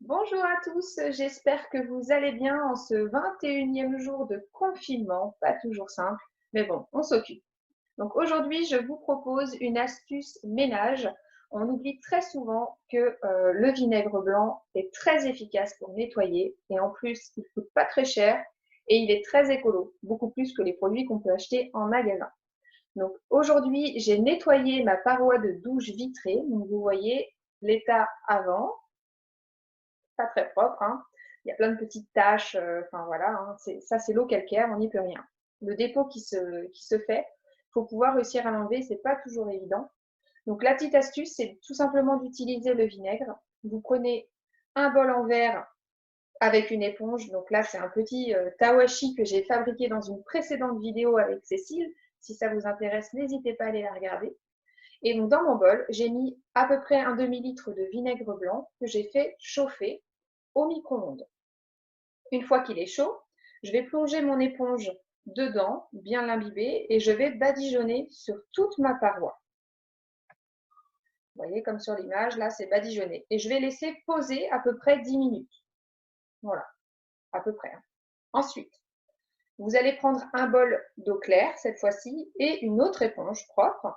Bonjour à tous, j'espère que vous allez bien en ce 21e jour de confinement. Pas toujours simple, mais bon, on s'occupe. Donc aujourd'hui, je vous propose une astuce ménage. On oublie très souvent que le vinaigre blanc est très efficace pour nettoyer et en plus, il ne coûte pas très cher et il est très écolo, beaucoup plus que les produits qu'on peut acheter en magasin. Donc aujourd'hui, j'ai nettoyé ma paroi de douche vitrée. Donc vous voyez l'état avant, pas très propre, hein. Il y a plein de petites taches, enfin voilà, hein. Ça c'est l'eau calcaire, on n'y peut rien. Le dépôt qui se fait, il faut pouvoir réussir à l'enlever, c'est pas toujours évident. Donc la petite astuce, c'est tout simplement d'utiliser le vinaigre. Vous prenez un bol en verre avec une éponge. Donc là, c'est un petit tawashi que j'ai fabriqué dans une précédente vidéo avec Cécile. Si ça vous intéresse, n'hésitez pas à aller la regarder. Et donc dans mon bol, j'ai mis à peu près un demi-litre de vinaigre blanc que j'ai fait chauffer au micro-ondes. Une fois qu'il est chaud, je vais plonger mon éponge dedans, bien l'imbiber, et je vais badigeonner sur toute ma paroi. Vous voyez, comme sur l'image, là, c'est badigeonné. Et je vais laisser poser à peu près 10 minutes. Voilà, à peu près. Ensuite, vous allez prendre un bol d'eau claire, cette fois-ci, et une autre éponge propre,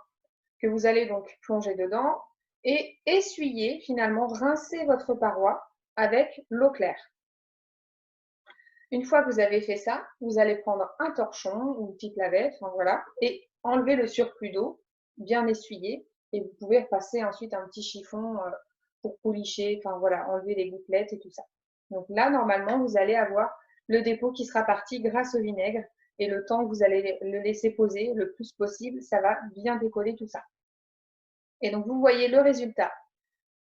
que vous allez donc plonger dedans, et essuyer, finalement, rincer votre paroi avec l'eau claire. Une fois que vous avez fait ça, vous allez prendre un torchon ou une petite lavette, enfin voilà, et enlever le surplus d'eau, bien essuyer, et vous pouvez repasser ensuite un petit chiffon pour policher, enfin voilà, enlever les gouttelettes et tout ça. Donc là, normalement, vous allez avoir le dépôt qui sera parti grâce au vinaigre, et le temps que vous allez le laisser poser le plus possible, ça va bien décoller tout ça. Et donc vous voyez le résultat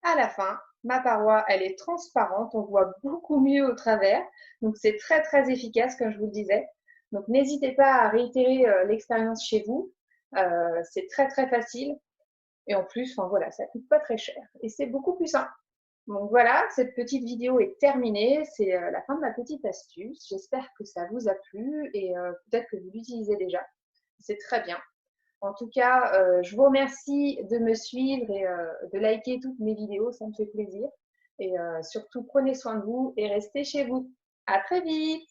à la fin. Ma paroi, elle est transparente, on voit beaucoup mieux au travers. Donc c'est très très efficace comme je vous le disais. Donc n'hésitez pas à réitérer l'expérience chez vous. C'est très très facile et en plus, enfin voilà, ça coûte pas très cher et c'est beaucoup plus simple. Donc voilà, cette petite vidéo est terminée. C'est la fin de ma petite astuce. J'espère que ça vous a plu et peut-être que vous l'utilisez déjà. C'est très bien. En tout cas, je vous remercie de me suivre et de liker toutes mes vidéos, ça me fait plaisir. Et surtout, prenez soin de vous et restez chez vous. À très vite!